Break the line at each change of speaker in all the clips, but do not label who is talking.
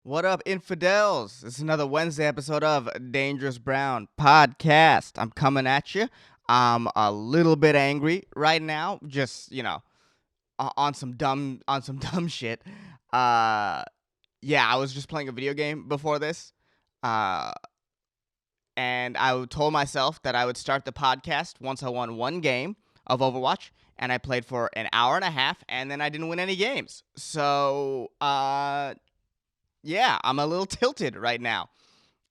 What up, infidels? This is another Wednesday episode of Dangerous Brown Podcast. I'm coming at you. I'm a little bit angry right now, just on some dumb shit. Uh, yeah, I was just playing a video game before this, uh, and I told myself that I would start the podcast once I won one game of Overwatch, and I played for an hour and a half, and then I didn't win any games. So, yeah, I'm a little tilted right now.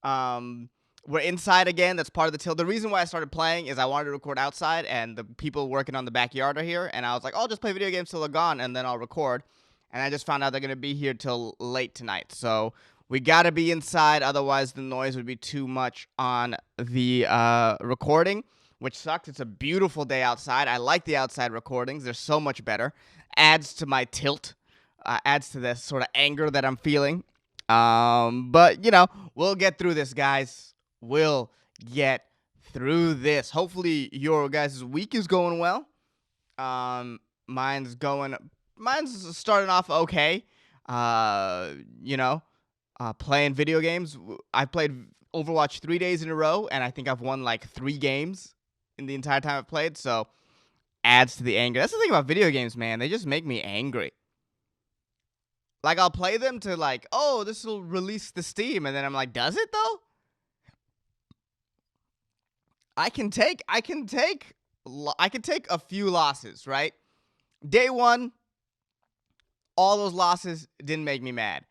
Um, we're inside again. That's part of the tilt. The reason why I started playing is I wanted to record outside, and the people working on the backyard are here. And I was like, I'll just play video games till they're gone, and then I'll record. And I just found out they're gonna be here till late tonight. So we gotta be inside, otherwise the noise would be too much on the recording, which sucks. It's a beautiful day outside. I like the outside recordings. They're so much better. Adds to my tilt. Adds to the sort of anger that I'm feeling. But we'll get through this, guys. We'll get through this. Hopefully, your guys' week is going well. Um, mine's going. Mine's starting off okay. Uh, you know, playing video games. I played Overwatch 3 days in a row, and I think I've won like 3 games in the entire time I've played. So adds to the anger. That's the thing about video games, man. They just make me angry. Like, I'll play them to like, oh, this will release the Steam, and then I'm like, does it though? I can take a few losses, right? Day 1, all those losses didn't make me mad.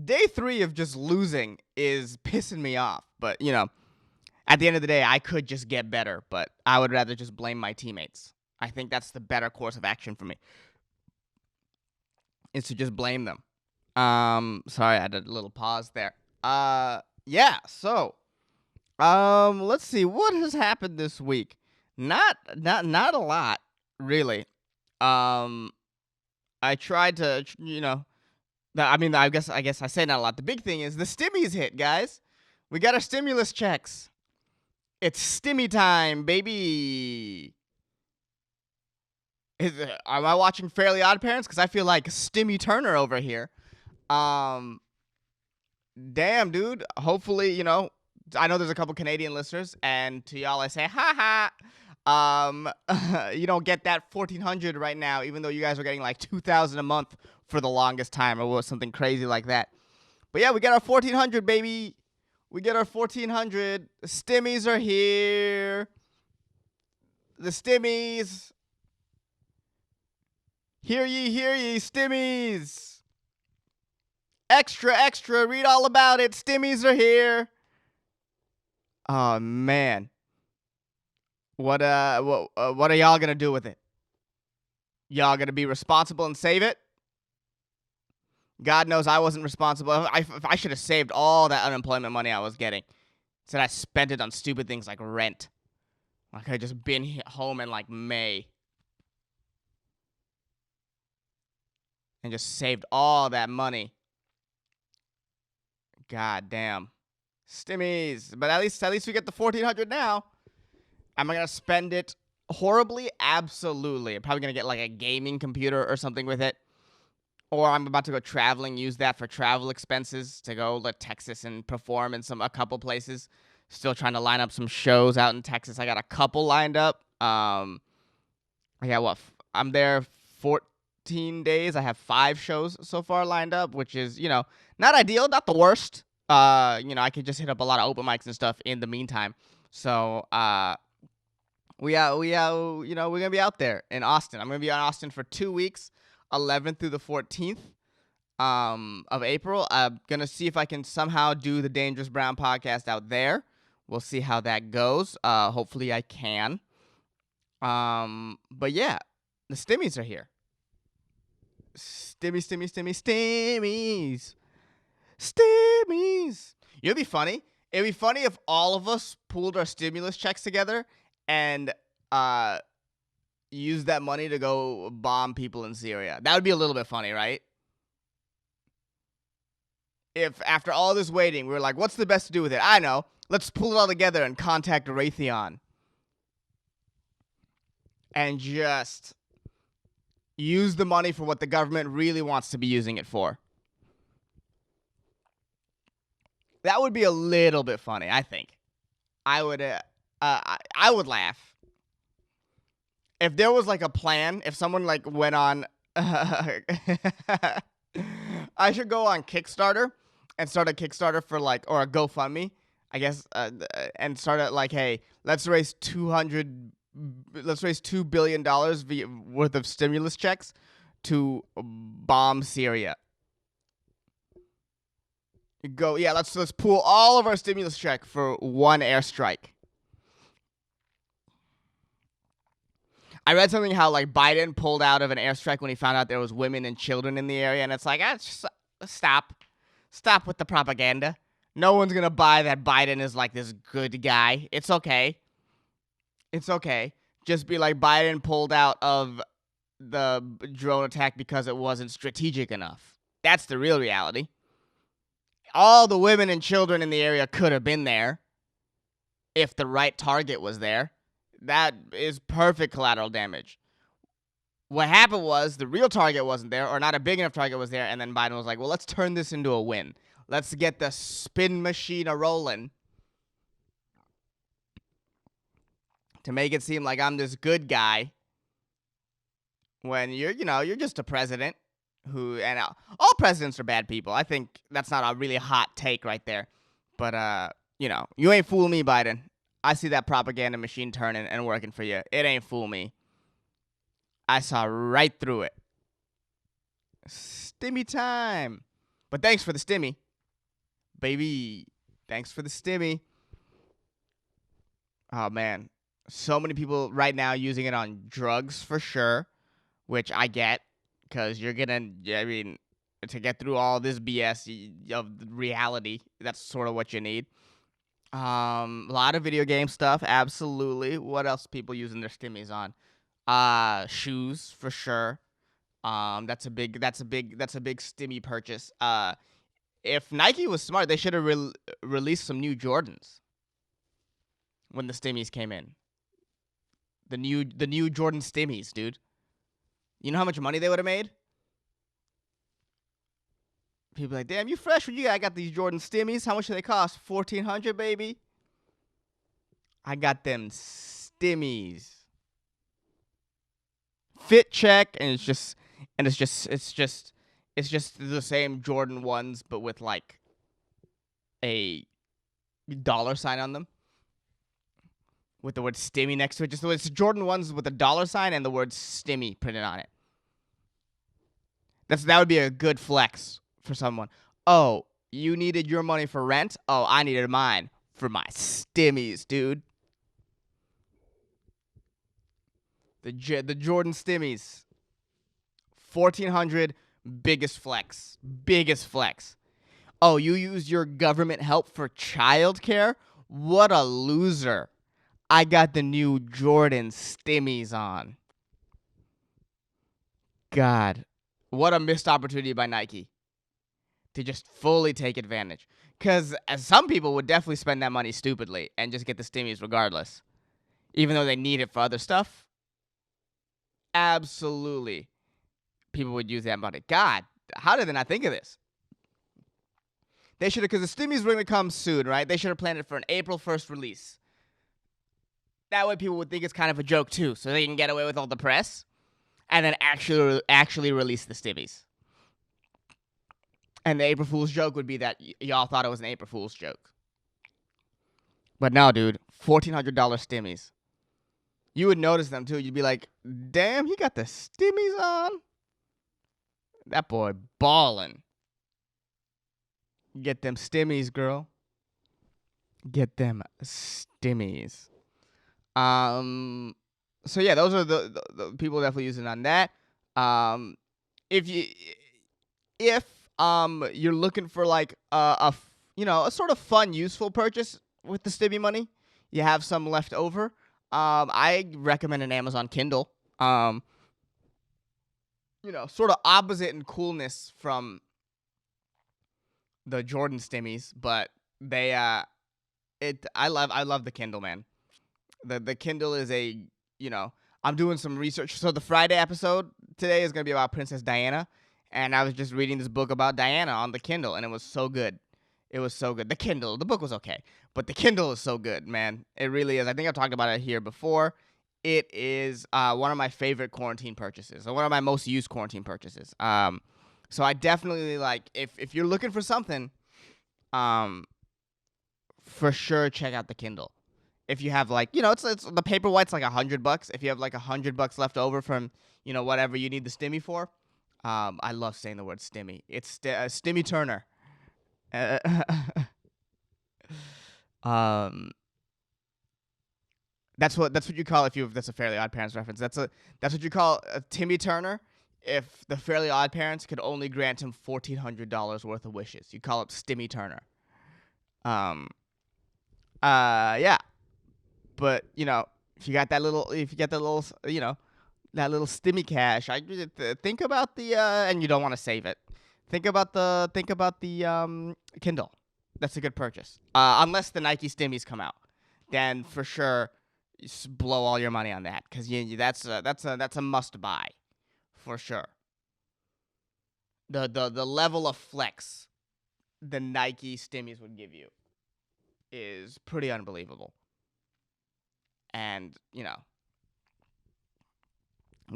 Day 3 of just losing is pissing me off. But, at the end of the day, I could just get better, but I would rather just blame my teammates. I think that's the better course of action for me, is to just blame them. Sorry, I had a little pause there. Yeah, so let's see what has happened this week. Not a lot, really. Um, I tried to, I guess I say not a lot. The big thing is the stimmies hit, guys. We got our stimulus checks. It's stimmy time, baby. Am I watching Fairly Odd Parents? Because I feel like Stimmy Turner over here. Um, damn, dude. Hopefully, I know there's a couple Canadian listeners, and to y'all I say, ha ha. You don't get that 1,400 right now, even though you guys are getting like 2,000 a month for the longest time, or something crazy like that. But yeah, we got our 1,400, baby. We get our 1,400. The stimmies are here. The stimmies. Hear ye, stimmies. Extra, extra. Read all about it. Stimmies are here. Oh man. What are y'all gonna do with it? Y'all gonna be responsible and save it? God knows I wasn't responsible. I should have saved all that unemployment money I was getting. Instead, I spent it on stupid things like rent. Like, I just been home in like May and just saved all that money. God damn. Stimmies. But at least we get the 1,400 now. Am I gonna spend it horribly? Absolutely. I'm probably gonna get like a gaming computer or something with it. Or I'm about to go traveling, use that for travel expenses to go to Texas and perform in a couple places. Still trying to line up some shows out in Texas. I got a couple lined up. I got I'm there 14 days. I have 5 shows so far lined up, which is, not ideal, not the worst. I could just hit up a lot of open mics and stuff in the meantime. So, we're gonna be out there in Austin. I'm gonna be in Austin for 2 weeks, 11th through the 14th of April. I'm gonna see if I can somehow do the Dangerous Brown podcast out there. We'll see how that goes. Hopefully I can. But yeah, the stimmies are here. Stimmies. Stimmies. It'd be funny. It'd be funny if all of us pooled our stimulus checks together and use that money to go bomb people in Syria. That would be a little bit funny, right? If after all this waiting, we were like, what's the best to do with it? I know. Let's pull it all together and contact Raytheon. And just use the money for what the government really wants to be using it for. That would be a little bit funny, I think. I would laugh if there was like a plan. If someone like went on, I should go on Kickstarter and start a Kickstarter for like, or a GoFundMe, I guess, and start it like, hey, let's raise $2 billion worth of stimulus checks to bomb Syria. Go, yeah, let's pool all of our stimulus check for one airstrike. I read something how like Biden pulled out of an airstrike when he found out there was women and children in the area, and it's like, just stop with the propaganda. No one's gonna buy that Biden is like this good guy. It's okay. It's okay. Just be like, Biden pulled out of the drone attack because it wasn't strategic enough. That's the real reality. All the women and children in the area could have been there if the right target was there. That is perfect collateral damage. What happened was the real target wasn't there, or not a big enough target was there, and then Biden was like, well, let's turn this into a win. Let's get the spin machine a rolling to make it seem like I'm this good guy when you're just a president who, and all presidents are bad people. I think that's not a really hot take right there. But, you ain't fool me, Biden. I see that propaganda machine turning and working for you. It ain't fool me. I saw right through it. Stimmy time. But thanks for the stimmy, baby. Thanks for the stimmy. Oh, man. So many people right now using it on drugs for sure, which I get, because you're going to, I mean, to get through all this BS of reality, that's sort of what you need. A lot of video game stuff, absolutely. What else people using their stimmies on? Shoes for sure. That's a big stimmy purchase. If Nike was smart, they should have released some new Jordans when the stimmies came in. The new Jordan stimmies, dude. You know how much money they would have made? People are like, damn, you fresh? I got these Jordan stimmies. How much do they cost? $1,400, baby. I got them stimmies. Fit check, and it's just the same Jordan ones, but with like a dollar sign on them, with the word Stimmy next to it. Just it's Jordan ones with a dollar sign and the word Stimmy printed on it. That would be a good flex for someone. Oh, you needed your money for rent? Oh, I needed mine for my stimmies, dude. The Jordan stimmies. 1,400, biggest flex. Biggest flex. Oh, you use your government help for childcare? What a loser. I got the new Jordan stimmies on. God, what a missed opportunity by Nike to just fully take advantage. Because some people would definitely spend that money stupidly and just get the stimmies regardless, even though they need it for other stuff. Absolutely, people would use that money. God, how did they not think of this? They should have, because the stimmies were going to come soon, right? They should have planned it for an April 1st release. That way people would think it's kind of a joke too, so they can get away with all the press and then actually release the stimmies. And the April Fool's joke would be that y'all thought it was an April Fool's joke. But no, dude, $1,400 stimmies. You would notice them too. You'd be like, damn, he got the stimmies on? That boy ballin'. Get them stimmies, girl. Get them stimmies. So yeah, those are the people definitely using on that. If you're looking for like a sort of fun, useful purchase with the Stimmy money, you have some left over. I recommend an Amazon Kindle. Sort of opposite in coolness from the Jordan Stimmies, but they I love the Kindle, man. The Kindle is I'm doing some research. So the Friday episode today is going to be about Princess Diana, and I was just reading this book about Diana on the Kindle, and it was so good. It was so good. The Kindle, the book was okay, but the Kindle is so good, man. It really is. I think I've talked about it here before. It is one of my favorite quarantine purchases, or one of my most used quarantine purchases. So I definitely like if you're looking for something, um, for sure check out the Kindle. If you have like it's the Paperwhite's like $100. If you have like $100 left over from whatever you need the Stimmy for, I love saying the word Stimmy. It's Stimmy Turner. Uh, um, that's what you call if that's a Fairly Odd Parents reference. That's what you call Timmy Turner. If the Fairly Odd Parents could only grant him $1,400 worth of wishes, you call it Stimmy Turner. Um, yeah, but if you got that little, if you get that little, that little Stimmy cash, I think about the and you don't want to save it. Think about the Kindle. That's a good purchase. Unless the Nike Stimmies come out, then for sure blow all your money on that because that's a must buy for sure. The level of flex the Nike Stimmies would give you is pretty unbelievable. And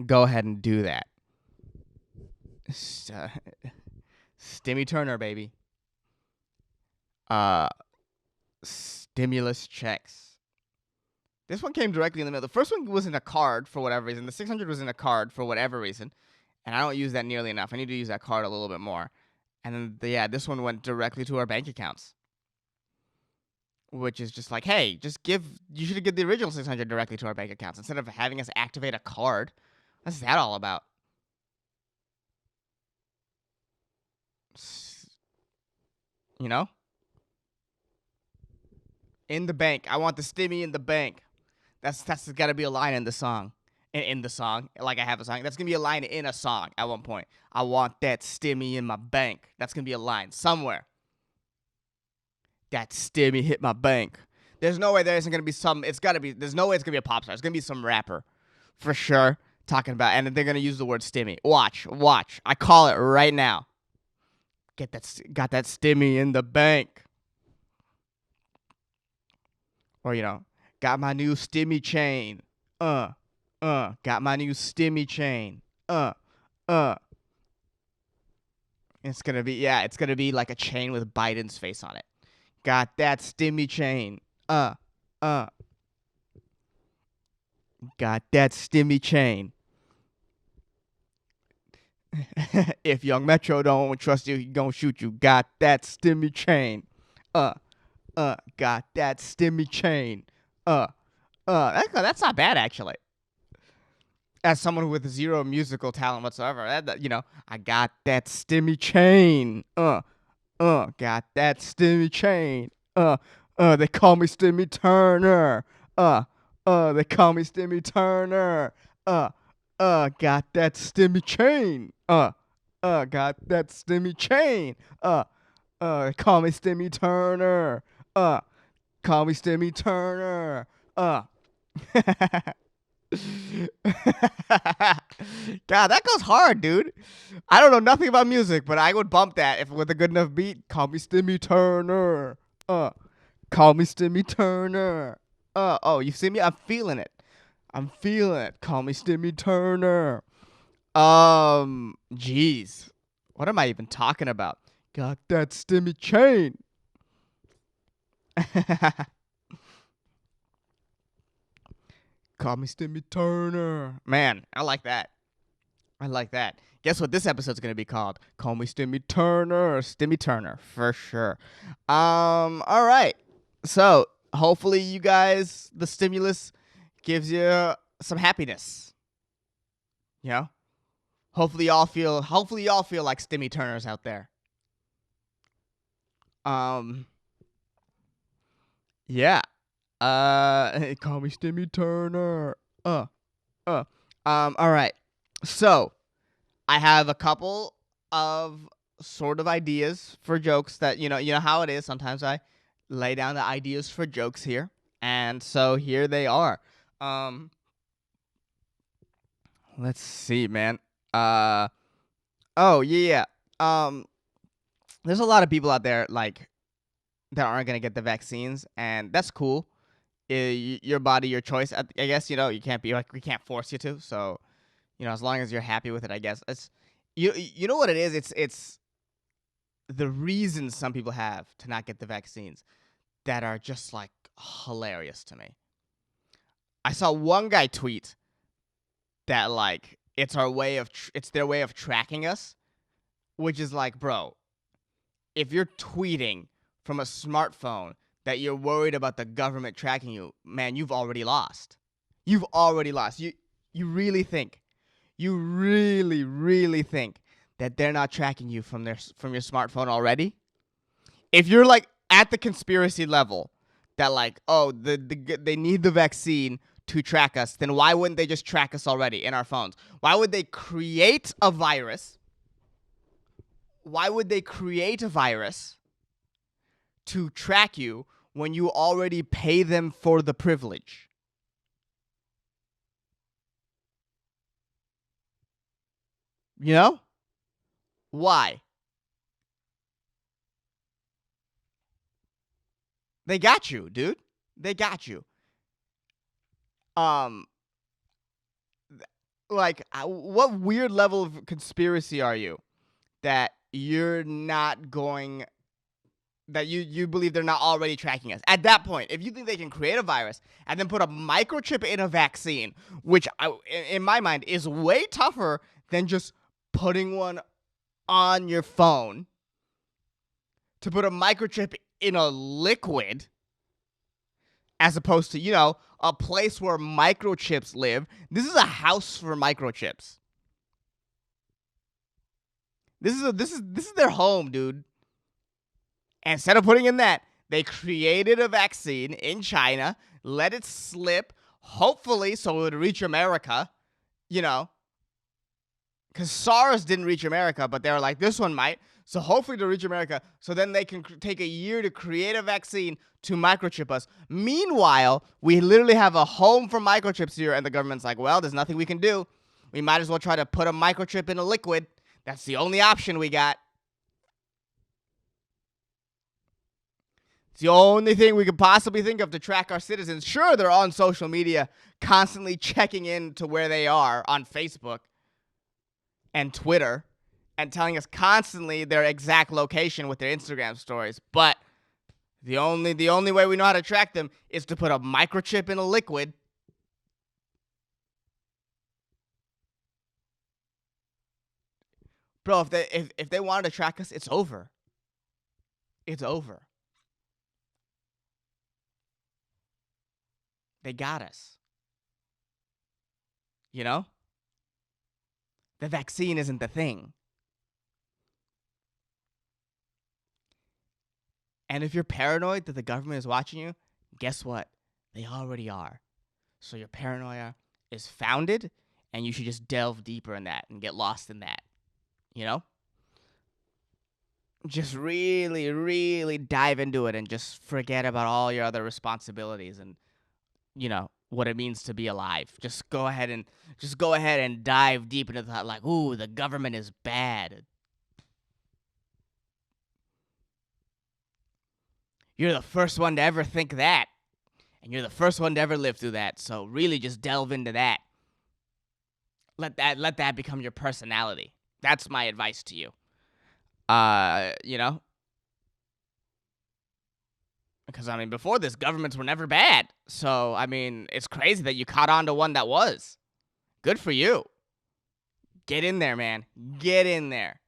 go ahead and do that. Stimmy Turner, baby. Uh, Stimulus checks. This one came directly in the middle. The first one was in a card for whatever reason. The 600 was in a card for whatever reason, and I don't use that nearly enough. I need to use that card a little bit more. And then this one went directly to our bank accounts, which is just like, hey, you should have given the original 600 directly to our bank accounts instead of having us activate a card. What's that all about? You know, in the bank. I want the Stimmy in the bank. That's got to be a line in the song. In the song, like I have a song. That's gonna be a line in a song at one point. I want that Stimmy in my bank. That's gonna be a line somewhere. That Stimmy hit my bank. There's no way there isn't gonna be some. It's gotta be. There's no way it's gonna be a pop star. It's gonna be some rapper, for sure. Talking about, and they're gonna use the word Stimmy. Watch. I call it right now. Got that Stimmy in the bank. Or got my new Stimmy chain. Got my new Stimmy chain. Uh. It's gonna be like a chain with Biden's face on it. Got that Stimmy chain. Uh. Uh. Got that Stimmy chain. If Young Metro don't trust you, he gonna shoot you. Got that Stimmy chain. Uh. Got that Stimmy chain. That's not bad actually. As someone with zero musical talent whatsoever, I got that Stimmy chain. Got that Stimmy chain. They call me Stimmy Turner. They call me Stimmy Turner. Got that Stimmy chain. Got that Stimmy chain. They call me Stimmy Turner. Call me Stimmy Turner. God, that goes hard, dude. I don't know nothing about music, but I would bump that if with a good enough beat. Call me Stimmy Turner. Call me Stimmy Turner. Oh, you see me? I'm feeling it. Call me Stimmy Turner. Jeez. What am I even talking about? Got that Stimmy chain. Call me Stimmy Turner. Man, I like that. Guess what this episode's gonna be called? Call me Stimmy Turner. Stimmy Turner, for sure. All right. So hopefully you guys, the stimulus gives you some happiness. You know? Hopefully y'all feel like Stimmy Turners out there. Yeah. Call me Stimmy Turner. All right. So I have a couple of sort of ideas for jokes that you know how it is. Sometimes I lay down the ideas for jokes here, and so here they are. Um, let's see, man. Oh yeah. There's a lot of people out there like that aren't gonna get the vaccines, and that's cool. Your body, your choice. I guess you can't be like we can't force you to. So as long as you're happy with it, I guess it's you know what it is. It's the reasons some people have to not get the vaccines that are just like hilarious to me. I saw one guy tweet that like it's their way of tracking us, which is like, bro, if you're tweeting from a smartphone that you're worried about the government tracking you, man, you've already lost. You've already lost. You really think that they're not tracking you from your smartphone already? If you're like at the conspiracy level that like, oh, they need the vaccine to track us, then why wouldn't they just track us already in our phones? Why would they create a virus? Why would they create a virus to track you when you already pay them for the privilege? You know? Why? They got you, dude. They got you. Um what weird level of conspiracy are you that you're not going that you believe they're not already tracking us? At that point, if you think they can create a virus and then put a microchip in a vaccine, which in my mind is way tougher than just putting one on your phone, to put a microchip in a liquid as opposed to, a place where microchips live. This is a house for microchips. This is their home, dude. And instead of putting in that, they created a vaccine in China, let it slip, hopefully so it would reach America, you know, because SARS didn't reach America, but they were like, this one might. So hopefully to reach America, so then they can take a year to create a vaccine to microchip us. Meanwhile, we literally have a home for microchips here, and the government's like, well, there's nothing we can do. We might as well try to put a microchip in a liquid. That's the only option we got. It's the only thing we could possibly think of to track our citizens. Sure, they're on social media, constantly checking in to where they are on Facebook and Twitter, and telling us constantly their exact location with their Instagram stories. But the only way we know how to track them is to put a microchip in a liquid. Bro, if they wanted to track us, it's over. It's over. They got us. You know? The vaccine isn't the thing. And if you're paranoid that the government is watching you, guess what? They already are. So your paranoia is founded, and you should just delve deeper in that and get lost in that. You know? Just really, really dive into it and just forget about all your other responsibilities and, what it means to be alive. Just go ahead and dive deep into that, like, ooh, the government is bad. You're the first one to ever think that. And you're the first one to ever live through that. So really just delve into that. Let that become your personality. That's my uh, to you. You know? Because, before this, governments were never bad. So, it's crazy that you caught on to one that was. Good for you. Get in there, man. Get in there.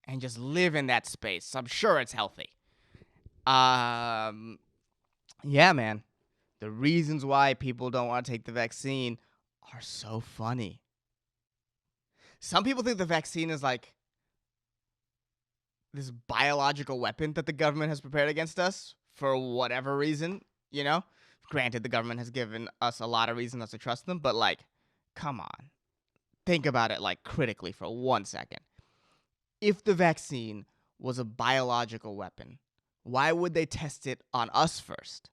And just live in that space. I'm sure it's healthy. Yeah, man. The reasons why people don't want to take the vaccine are so funny. Some people think the vaccine is like this biological weapon that the government has prepared against us for whatever reason, Granted, the government has given us a lot of reasons not to trust them, but come on. Think about it critically for 1 second. If the vaccine was a biological weapon, why would they test it on us first?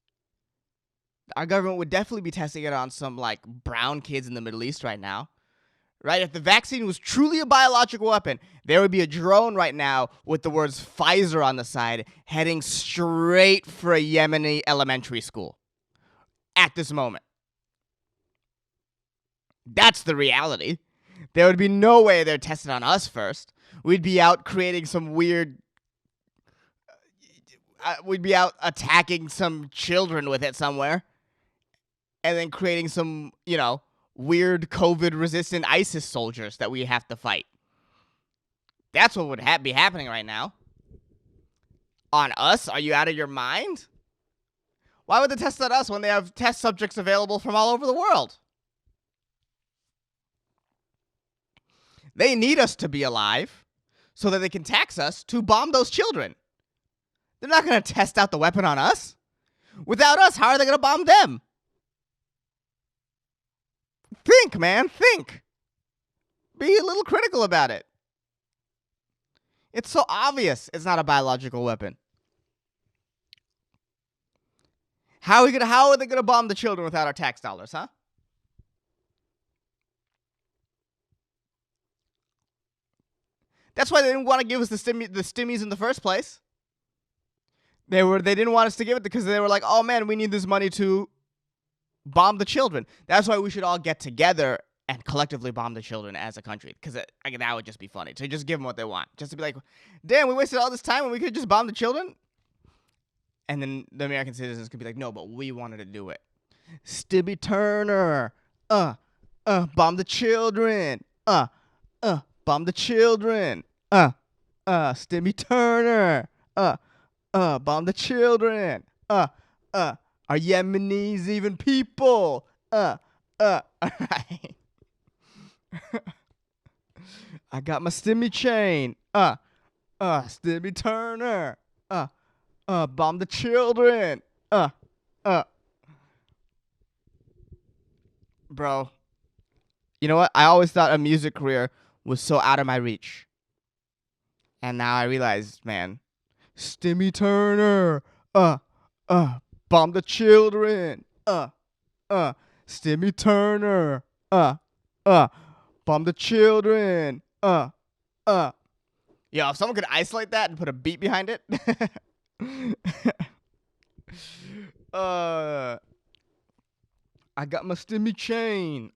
Our government would definitely be testing it on some brown kids in the Middle East right now, right? If the vaccine was truly a biological weapon, there would be a drone right now with the words Pfizer on the side heading straight for a Yemeni elementary school at this moment. That's the reality. There would be no way they're tested on us first. We'd be out creating some weird. We'd be out attacking some children with it somewhere. And then creating some, weird COVID-resistant ISIS soldiers that we have to fight. That's what would be happening right now. On us? Are you out of your mind? Why would they test on us when they have test subjects available from all over the world? They need us to be alive so that they can tax us to bomb those children. They're not going to test out the weapon on us. Without us, how are they going to bomb them? Think, man, think. Be a little critical about it. It's so obvious it's not a biological weapon. How are they gonna bomb the children without our tax dollars, huh? That's why they didn't want to give us the stimmies in the first place. They didn't want us to give it because they were like, oh man, we need this money to bomb the children. That's why we should all get together and collectively bomb the children as a country. Because that would just be funny. To just give them what they want. Just to be like, damn, we wasted all this time when we could just bomb the children. And then the American citizens could be like, no, but we wanted to do it. Stimmy Turner. Bomb the children. Bomb the children. Stimmy Turner. Bomb the children. Are Yemenis even people? All right. I got my stimmy chain. Stimmy Turner. Bomb the children. Bro. You know what? I always thought a music career was so out of my reach. And now I realize, man, Stimmy Turner. Bomb the children. Stimmy Turner. Bomb the children. Yo, if someone could isolate that and put a beat behind it. I got my Stimmy chain.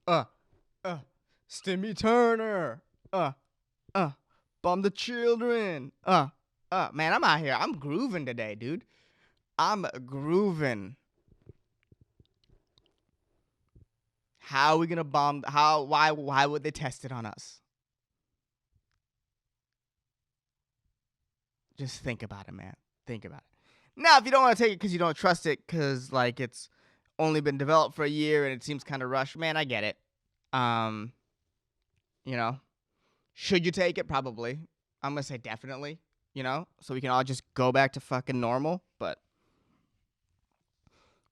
Stimmy Turner. Bomb the children. Man, I'm out here. I'm grooving today, dude. I'm grooving. How are we gonna bomb? Why would they test it on us? Just think about it, man. Think about it. Now, if you don't want to take it because you don't trust it, because like it's only been developed for a year and it seems kind of rushed, man, I get it. Should you take it? Probably. I'm gonna say definitely. So we can all just go back to fucking normal. But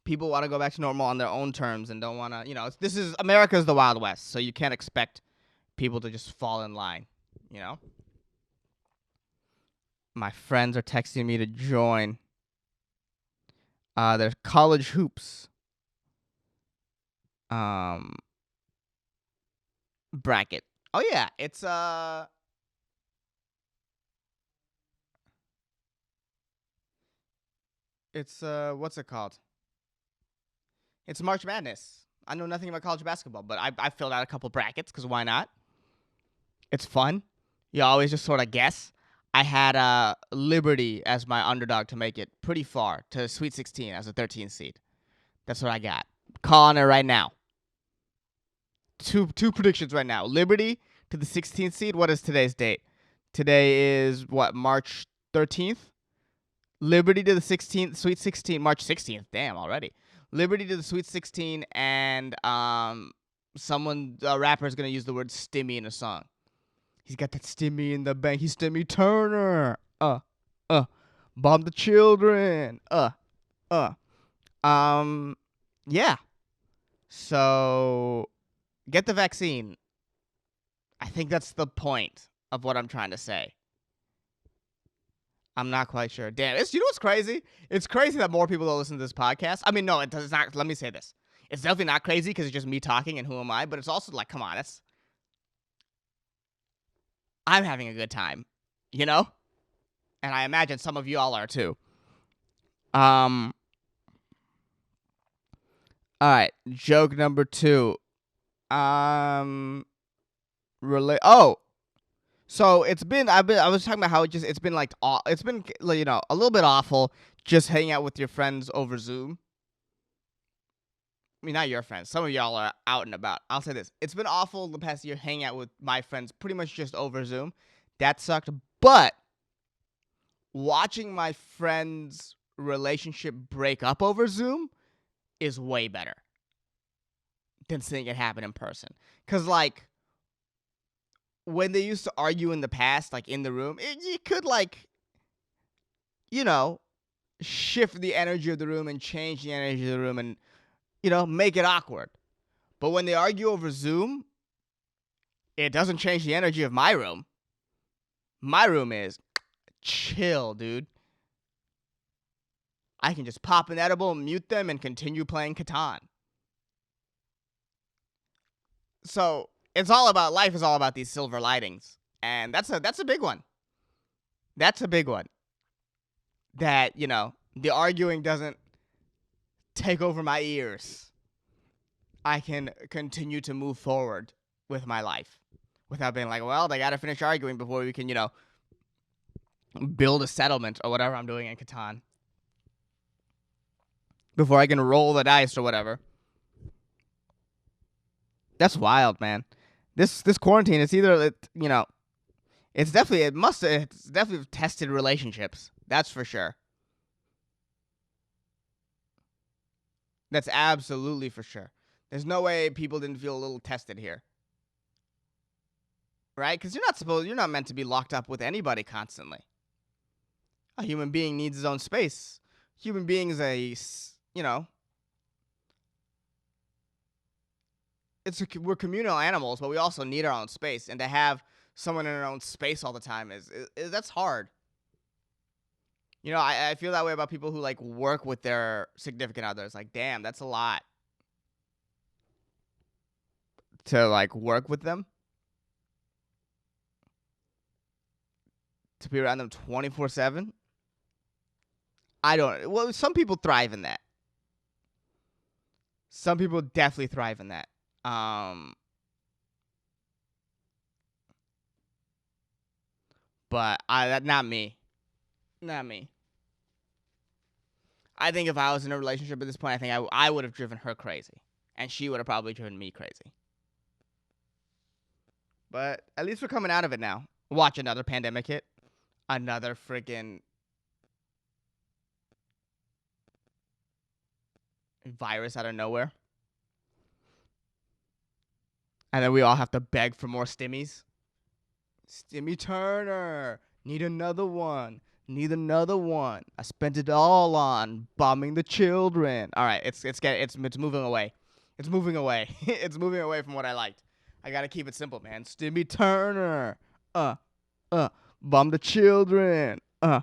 people want to go back to normal on their own terms and don't want to. This is America's the Wild West, so you can't expect people to just fall in line. My friends are texting me to join. There's college hoops. Bracket. Oh yeah, it's what's it called? It's March Madness. I know nothing about college basketball, but I filled out a couple brackets because why not? It's fun. You always just sort of guess. I had Liberty as my underdog to make it pretty far to Sweet 16 as a 13th seed. That's what I got. Calling it right now. Two predictions right now. Liberty to the 16th seed. What is today's date? Today is what, March 13th? Liberty to the 16th, Sweet 16, March 16th. Damn, already. Liberty to the Sweet 16, and a rapper is going to use the word stimmy in a song. He's got that stimmy in the bank. He's Stimmy Turner. Bomb the children. Yeah. So get the vaccine. I think that's the point of what I'm trying to say. I'm not quite sure. Damn, you know what's crazy? It's crazy that more people don't listen to this podcast. I mean, no, it's not. Let me say this. It's definitely not crazy because it's just me talking and who am I? But it's also like, come on, I'm having a good time, you know? And I imagine some of y'all are too. Um, all right, joke number 2. Um, oh, so I was talking about how it's been like it's been a little bit awful just hanging out with your friends over Zoom. I mean, not your friends. Some of y'all are out and about. I'll say this: it's been awful the past year hanging out with my friends, pretty much just over Zoom. That sucked. But watching my friends' relationship break up over Zoom is way better than seeing it happen in person. Cause like when they used to argue in the past, like in the room, you could like, you know, shift the energy of the room and change the energy of the room and, make it awkward. But when they argue over Zoom, it doesn't change the energy of my room. My room is chill, dude. I can just pop an edible, mute them, and continue playing Catan. So life is all about these silver linings. And that's a big one. That's a big one. That, the arguing doesn't take over my ears. I can continue to move forward with my life without being like, well, they got to finish arguing before we can, build a settlement or whatever I'm doing in Catan. Before I can roll the dice or whatever. That's wild, man. This quarantine, it's either it's definitely tested relationships. That's for sure. That's absolutely for sure. There's no way people didn't feel a little tested here. Right? Because you're not meant to be locked up with anybody constantly. A human being needs his own space. Human being is we're communal animals, but we also need our own space. And to have someone in their own space all the time is that's hard. I feel that way about people who like work with their significant others. Like, damn, that's a lot to like work with them, to be around them 24/7. I don't. Well, some people thrive in that. Some people definitely thrive in that. But not me. Not me. I think if I was in a relationship at this point, I think I would have driven her crazy, and she would have probably driven me crazy. But at least we're coming out of it now. Watch another pandemic hit, another freaking virus out of nowhere, and then we all have to beg for more stimmies. Stimmy Turner, need another one. Need another one. I spent it all on bombing the children. All right, it's moving away. It's moving away. It's moving away from what I liked. I gotta keep it simple, man. Stimmy Turner. Bomb the children. Got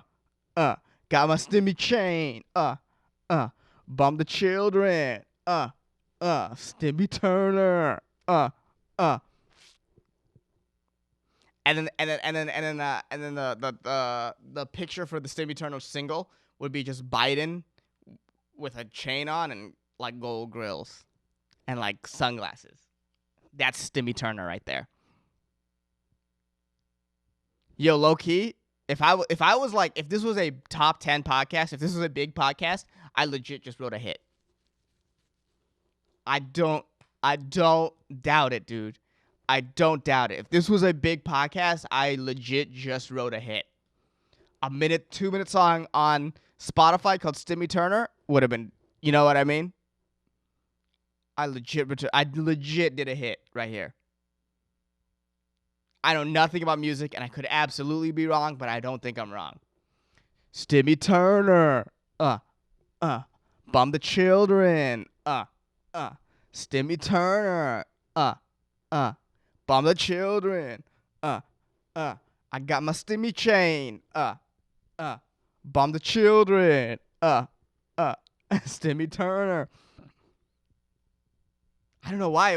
my stimmy chain. Bomb the children. Stimmy Turner. And then the picture for the Stimmy Turner single would be just Biden with a chain on and like gold grills and like sunglasses. That's Stimmy Turner right there. Yo, low key, if this was a top 10 podcast, if this was a big podcast, I legit just wrote a hit. I don't doubt it, dude. I don't doubt it. If this was a big podcast, I legit just wrote a hit. A 2-minute song on Spotify called Stimmy Turner would have been, you know what I mean? I legit did a hit right here. I know nothing about music, and I could absolutely be wrong, but I don't think I'm wrong. Stimmy Turner. Bomb the children. Stimmy Turner. Bomb the children. I got my stimmy chain. Bomb the children. Stimmy Turner. I don't know why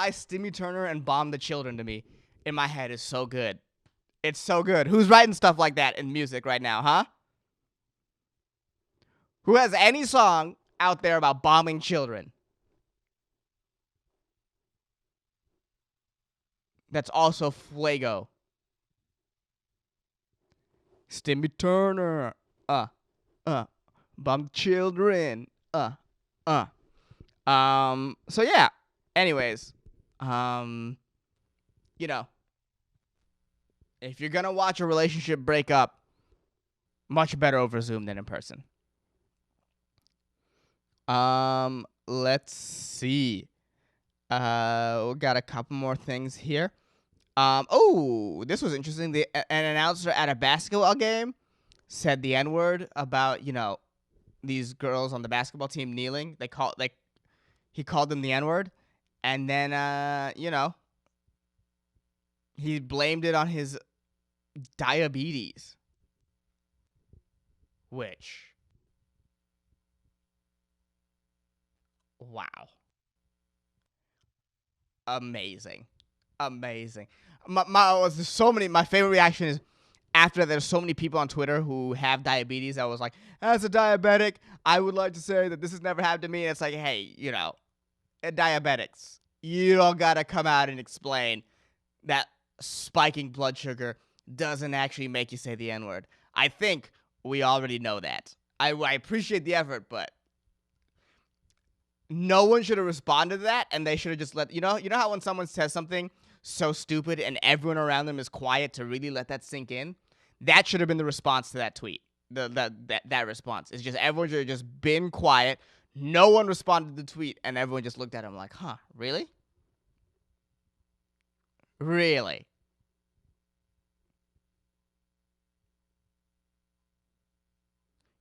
Stimmy Turner and Bomb the Children to me in my head is so good. It's so good. Who's writing stuff like that in music right now, huh? Who has any song out there about bombing children? That's also Fuego. Stimmy Turner. Uh, uh. Bomb children. Uh. So yeah. Anyways, um, you know, if you're gonna watch a relationship break up, much better over Zoom than in person. Let's see. We got a couple more things here. Oh, this was interesting. An announcer at a basketball game said the N word about these girls on the basketball team kneeling. He called them the N word, and then he blamed it on his diabetes, which wow, amazing. Amazing. There's so many. My favorite reaction is after there's so many people on Twitter who have diabetes. I was like, as a diabetic, I would like to say that this has never happened to me. And it's like, hey, diabetics, you don't gotta come out and explain that spiking blood sugar doesn't actually make you say the N word. I think we already know that. I appreciate the effort, but no one should have responded to that, and they should have just let how when someone says something so stupid and everyone around them is quiet to really let that sink in. That should have been the response to that tweet. That response is just everyone should have just been quiet. No one responded to the tweet, and everyone just looked at him like, "Huh, really? Really?"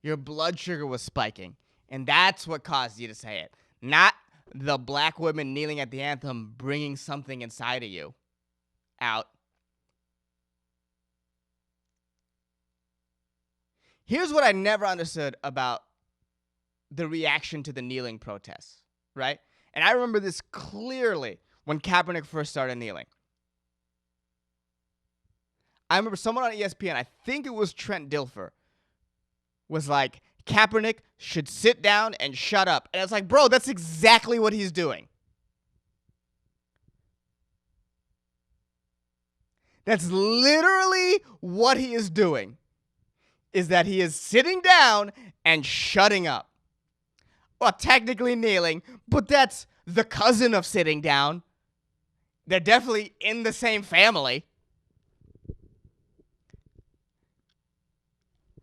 Your blood sugar was spiking, and that's what caused you to say it, not the black women kneeling at the anthem bringing something inside of you out. Here's what I never understood about the reaction to the kneeling protests, right? And I remember this clearly when Kaepernick first started kneeling. I remember someone on ESPN, I think it was Trent Dilfer, was like, Kaepernick should sit down and shut up. And it's like, bro, that's exactly what he's doing. That's literally what he is doing, is that he is sitting down and shutting up. Well, technically kneeling, but that's the cousin of sitting down. They're definitely in the same family.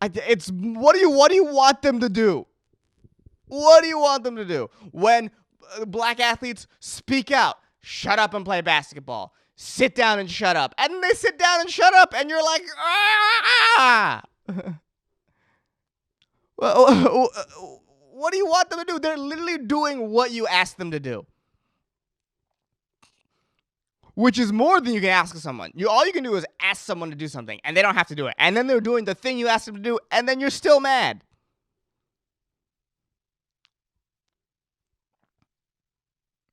It's what do you want them to do? What do you want them to do when black athletes speak out? Shut up and play basketball. Sit down and shut up. And then they sit down and shut up, and you're like, ah! What do you want them to do? They're literally doing what you asked them to do, which is more than you can ask of someone. All you can do is ask someone to do something, and they don't have to do it. And then they're doing the thing you asked them to do, and then you're still mad.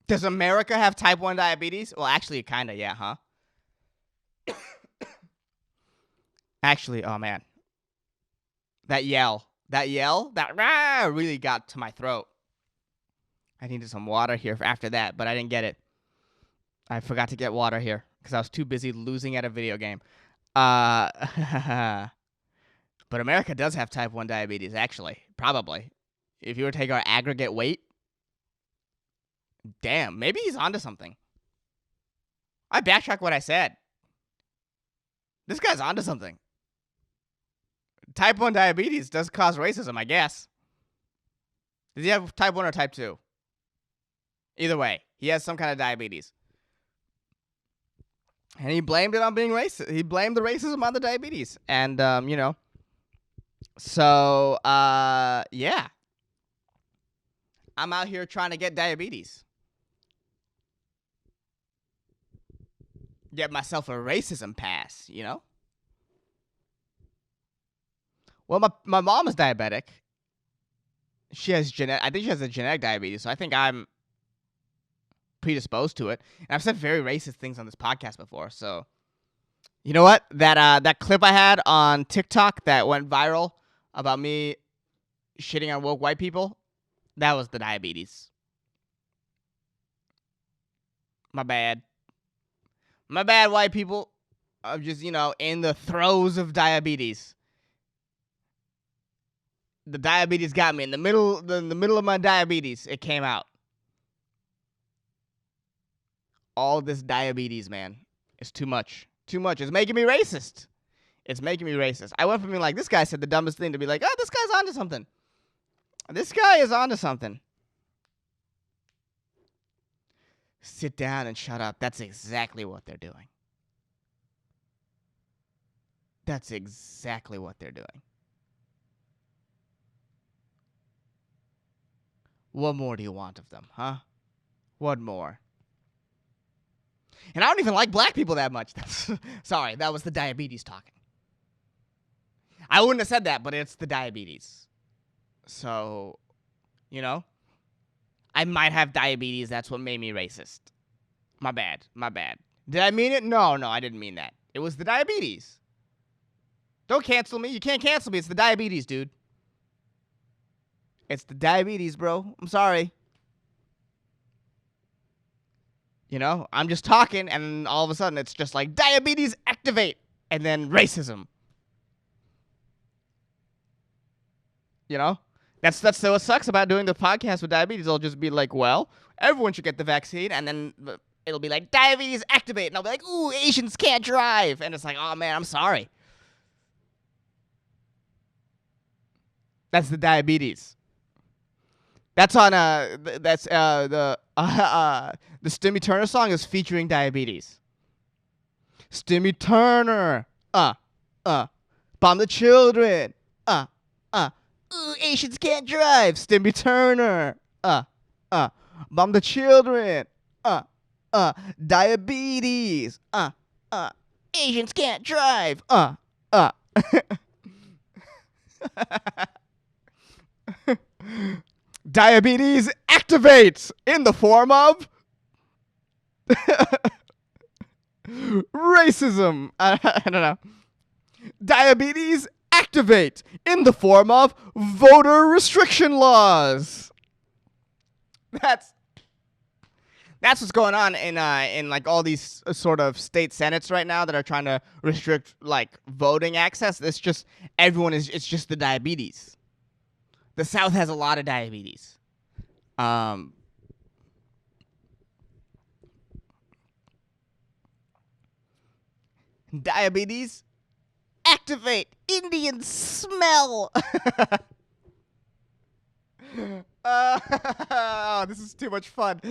Does America have type 1 diabetes? Well, actually, kind of, yeah, huh? Actually, oh, man. That yell, that rah, really got to my throat. I needed some water here after that, but I didn't get it. I forgot to get water here because I was too busy losing at a video game. But America does have type 1 diabetes, actually. Probably. If you were to take our aggregate weight, damn, maybe he's onto something. I backtrack what I said. This guy's onto something. Type 1 diabetes does cause racism, I guess. Does he have type 1 or type 2? Either way, he has some kind of diabetes. And he blamed it on being racist. He blamed the racism on the diabetes. And, so, yeah. I'm out here trying to get diabetes. Get myself a racism pass, Well, my mom is diabetic. She has I think she has a genetic diabetes, so I think I'm predisposed to it. And I've said very racist things on this podcast before, so You know what? That clip I had on TikTok that went viral about me shitting on woke white people, that was the diabetes. My bad. My bad, white people. I'm just, in the throes of diabetes. The diabetes got me in the middle of my diabetes. It came out. All this diabetes, man, is too much. Too much. It's making me racist. It's making me racist. I went from being like, this guy said the dumbest thing to be like, oh, this guy's onto something. This guy is onto something. Sit down and shut up. That's exactly what they're doing. That's exactly what they're doing. What more do you want of them, huh? What more? And I don't even like black people that much. Sorry, that was the diabetes talking. I wouldn't have said that, but it's the diabetes. So, I might have diabetes. That's what made me racist. My bad. Did I mean it? No, I didn't mean that. It was the diabetes. Don't cancel me. You can't cancel me. It's the diabetes, dude. It's the diabetes, bro. I'm sorry. I'm just talking, and all of a sudden it's just like, diabetes activate, and then racism. That's what sucks about doing the podcast with diabetes. I'll just be like, well, everyone should get the vaccine, and then it'll be like, diabetes activate, and I'll be like, ooh, Asians can't drive, and it's like, oh man, I'm sorry. That's the diabetes. That's on the Stimmy Turner song is featuring diabetes. Stimmy Turner, bomb the children, ooh, Asians can't drive. Stimmy Turner, bomb the children, diabetes, Asians can't drive, Diabetes activates in the form of racism. I don't know. Diabetes activate in the form of voter restriction laws. That's what's going on in like all these sort of state senates right now that are trying to restrict like voting access. It's just it's just the diabetes. The South has a lot of diabetes. Diabetes activate Indian smell. This is too much fun.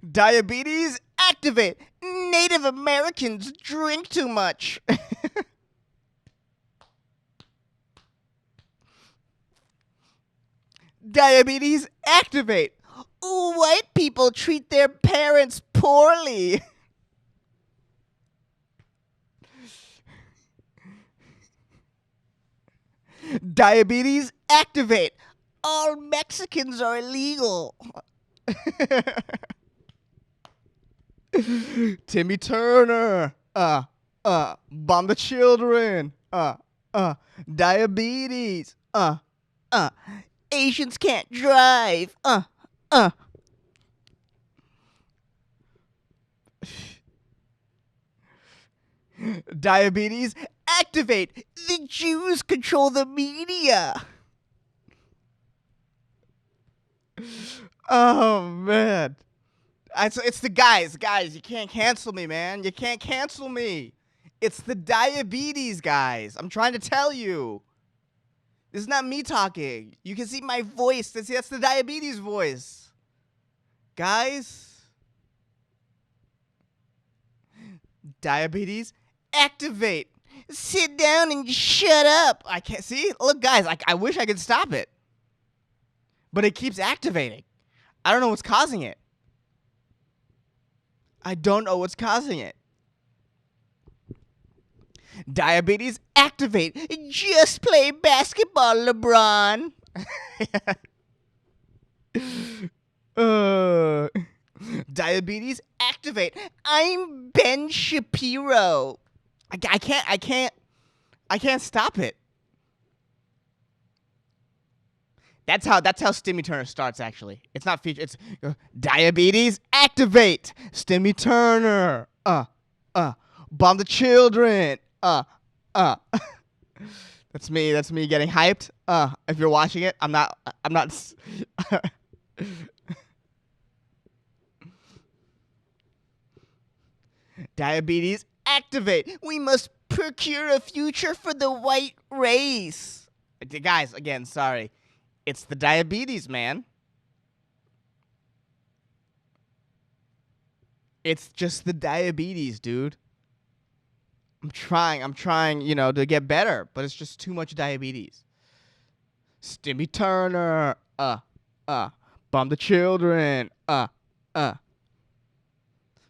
Diabetes activate Native Americans drink too much. Diabetes activate. Ooh, white people treat their parents poorly. Diabetes activate. All Mexicans are illegal. Timmy Turner. Bomb the children. Diabetes. Asians can't drive. Diabetes activate. The Jews control the media. Oh man. It's the guys. You can't cancel me, man. You can't cancel me. It's the diabetes, guys. I'm trying to tell you. This is not me talking. You can see my voice. That's the diabetes voice. Guys. Diabetes activate. Sit down and shut up. I can't see. Look, guys, I wish I could stop it. But it keeps activating. I don't know what's causing it. I don't know what's causing it. Diabetes activate. Just play basketball, LeBron. Diabetes activate. I'm Ben Shapiro. I can't stop it. That's how Stimmy Turner starts. Actually, it's not featured. It's diabetes activate. Stimmy Turner. Bomb the children. uh. That's me. That's me getting hyped. If you're watching it, I'm not. Diabetes activate. We must procure a future for the white race. Guys, again, sorry. It's the diabetes, man. It's just the diabetes, dude. I'm trying, to get better, but it's just too much diabetes. Stimmy Turner, bomb the children,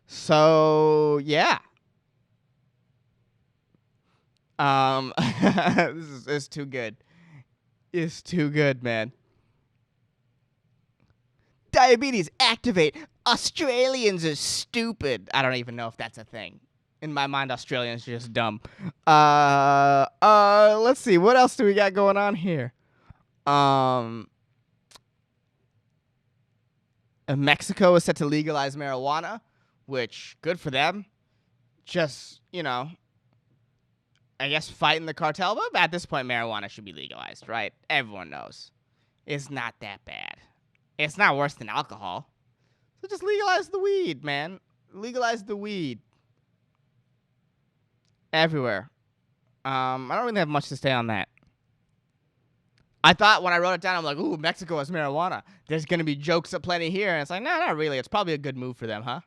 So yeah, this is too good. It's too good, man. Diabetes activate. Australians are stupid. I don't even know if that's a thing. In my mind, Australians are just dumb. Let's see. What else do we got going on here? Mexico is set to legalize marijuana, which good for them. Just, I guess fighting the cartel, but at this point, marijuana should be legalized, right? Everyone knows. It's not that bad. It's not worse than alcohol. So just legalize the weed, man. Legalize the weed. Everywhere. I don't really have much to say on that. I thought when I wrote it down, I'm like, ooh, Mexico has marijuana. There's going to be jokes aplenty here. And it's like, no, not really. It's probably a good move for them, huh?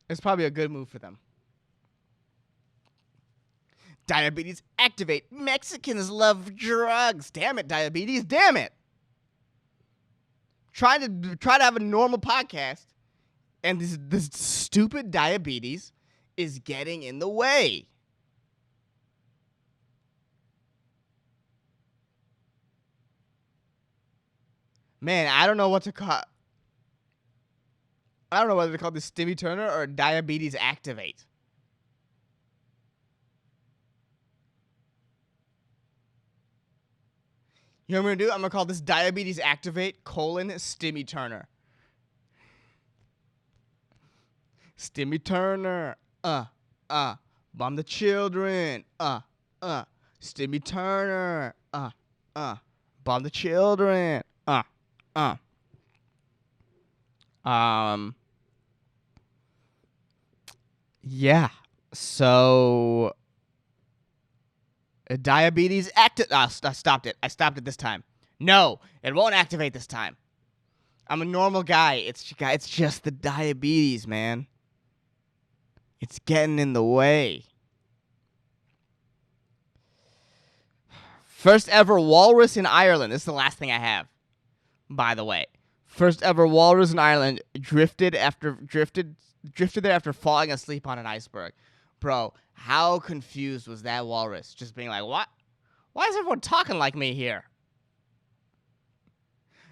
It's probably a good move for them. Diabetes activate. Mexicans love drugs. Damn it, diabetes. Damn it. Try to have a normal podcast, and this stupid diabetes is getting in the way. Man, I don't know what to call. I don't know whether to call this Stimmy Turner or diabetes activate. You know what I'm gonna do? I'm gonna call this diabetes activate : Stimmy Turner. Stimmy Turner. Bomb the children. Stimmy Turner. Bomb the children. Yeah. So diabetes active. I stopped it. I stopped it this time. No, it won't activate this time. I'm a normal guy. It's just the diabetes, man. It's getting in the way. First ever walrus in Ireland. This is the last thing I have, by the way. First ever walrus in Ireland drifted there after falling asleep on an iceberg. Bro, how confused was that walrus? Just being like, what? Why is everyone talking like me here?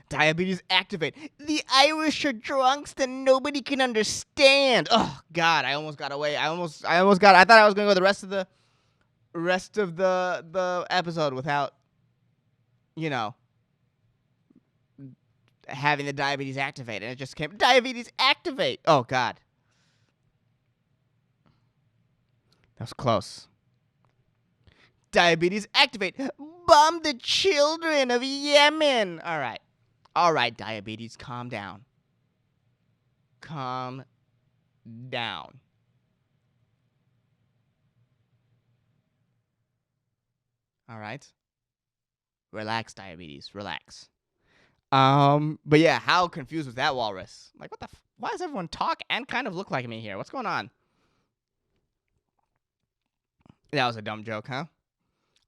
Diabetes activate. The Irish are drunks that nobody can understand. Oh God, I almost got away. I thought I was gonna go the rest of the episode without, having the diabetes activate, and it just came diabetes activate. Oh God, that was close. Diabetes activate. Bomb the children of Yemen. All right, diabetes, calm down. Calm down. All right. Relax, diabetes. Relax. But yeah, how confused was that walrus? Like, what the? Why does everyone talk and kind of look like me here? What's going on? That was a dumb joke, huh?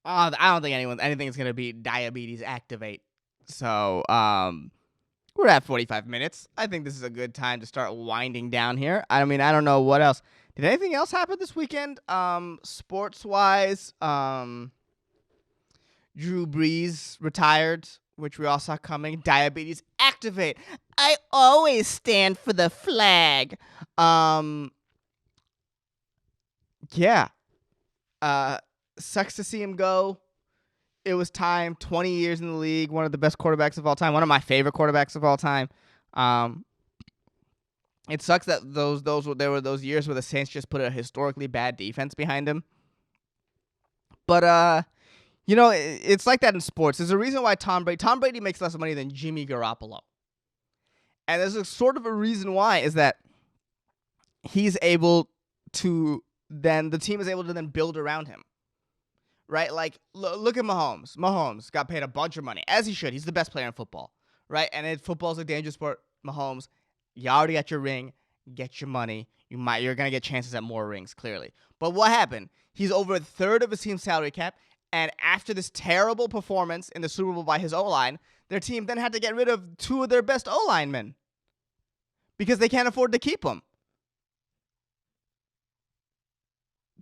I don't think anything is gonna beat diabetes activate. So, we're at 45 minutes. I think this is a good time to start winding down here. I mean, I don't know what else. Did anything else happen this weekend? Sports wise, Drew Brees retired, which we all saw coming. Diabetes activate. I always stand for the flag. Um, yeah. Uh, Sucks to see him go. It was time. 20 years in the league, one of the best quarterbacks of all time, one of my favorite quarterbacks of all time. Um, it sucks that there were those years where the Saints just put a historically bad defense behind him. But it's like that in sports. There's a reason why Tom Brady makes less money than Jimmy Garoppolo. And there's a sort of a reason why is that he's able to then the team is able to then build around him. Right? Like, look at Mahomes. Mahomes got paid a bunch of money, as he should. He's the best player in football, right? And football's a dangerous sport. Mahomes, you already got your ring. Get your money. You're gonna get chances at more rings, clearly. But what happened? He's over a third of his team's salary cap, and after this terrible performance in the Super Bowl by his O-line, their team then had to get rid of two of their best O-linemen because they can't afford to keep them.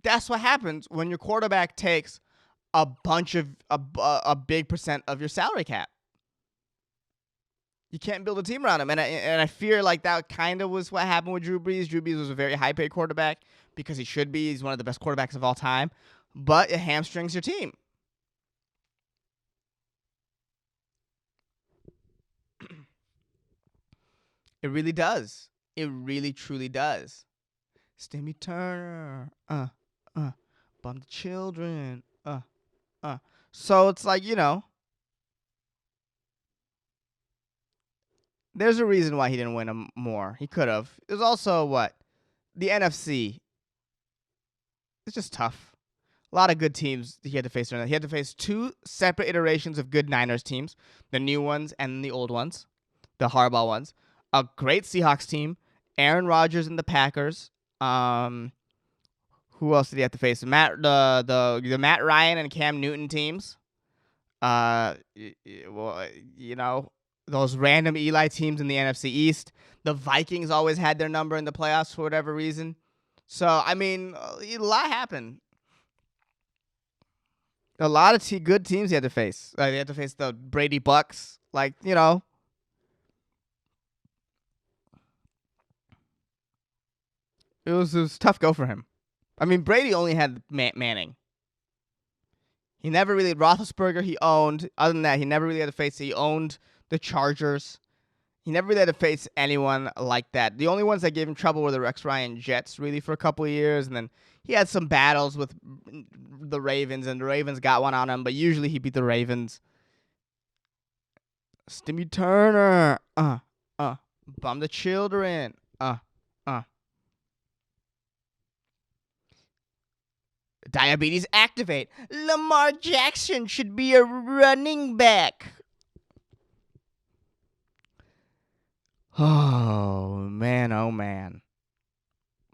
That's what happens when your quarterback takes a big percent of your salary cap. You can't build a team around him, and I fear like that kind of was what happened with Drew Brees. Drew Brees was a very high paid quarterback because he should be. He's one of the best quarterbacks of all time, but it hamstrings your team. It really does. It really truly does. Stimmy Turner, bum the children, So it's like there's a reason why he didn't win them more. He could have. It was also the NFC. It's just tough. A lot of good teams he had to face. He had to face two separate iterations of good Niners teams, the new ones and the old ones, the Harbaugh ones. A great Seahawks team, Aaron Rodgers and the Packers. Who else did he have to face? The Matt Ryan and Cam Newton teams. Well, those random Eli teams in the NFC East. The Vikings always had their number in the playoffs for whatever reason. So, I mean, a lot happened. A lot of good teams he had to face. They had to face the Brady Bucks. It was tough go for him. I mean, Brady only had Manning. He never really Roethlisberger. He owned. Other than that, he never really had to face. He owned the Chargers. He never really had to face anyone like that. The only ones that gave him trouble were the Rex Ryan Jets, really, for a couple of years, and then he had some battles with the Ravens, and the Ravens got one on him. But usually, he beat the Ravens. Stimmy Turner, bum the children, Diabetes activate. Lamar Jackson should be a running back. Oh, man. Oh, man.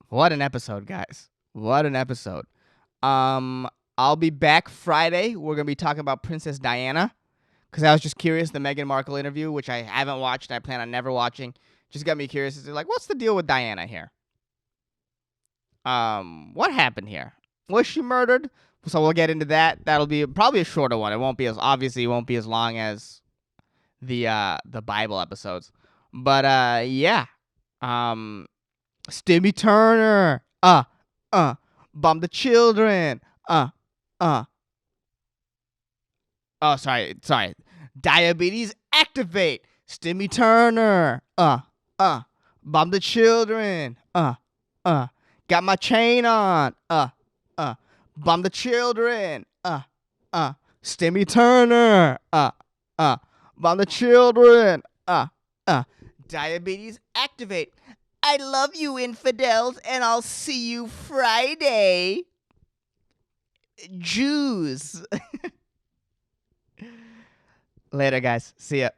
What an episode, guys. What an episode. I'll be back Friday. We're going to be talking about Princess Diana because I was just curious. The Meghan Markle interview, which I haven't watched and I plan on never watching, just got me curious. What's the deal with Diana here? What happened here? Was she murdered? So we'll get into that. That'll be probably a shorter one. It won't be as long as the Bible episodes. But yeah. Stimmy Turner. Bum the children. Oh, sorry. Diabetes activate. Stimmy Turner. Bum the children. Got my chain on. Bum the children. Stimmy Turner. Bum the children. Diabetes activate. I love you, infidels, and I'll see you Friday. Jews. Later, guys. See ya.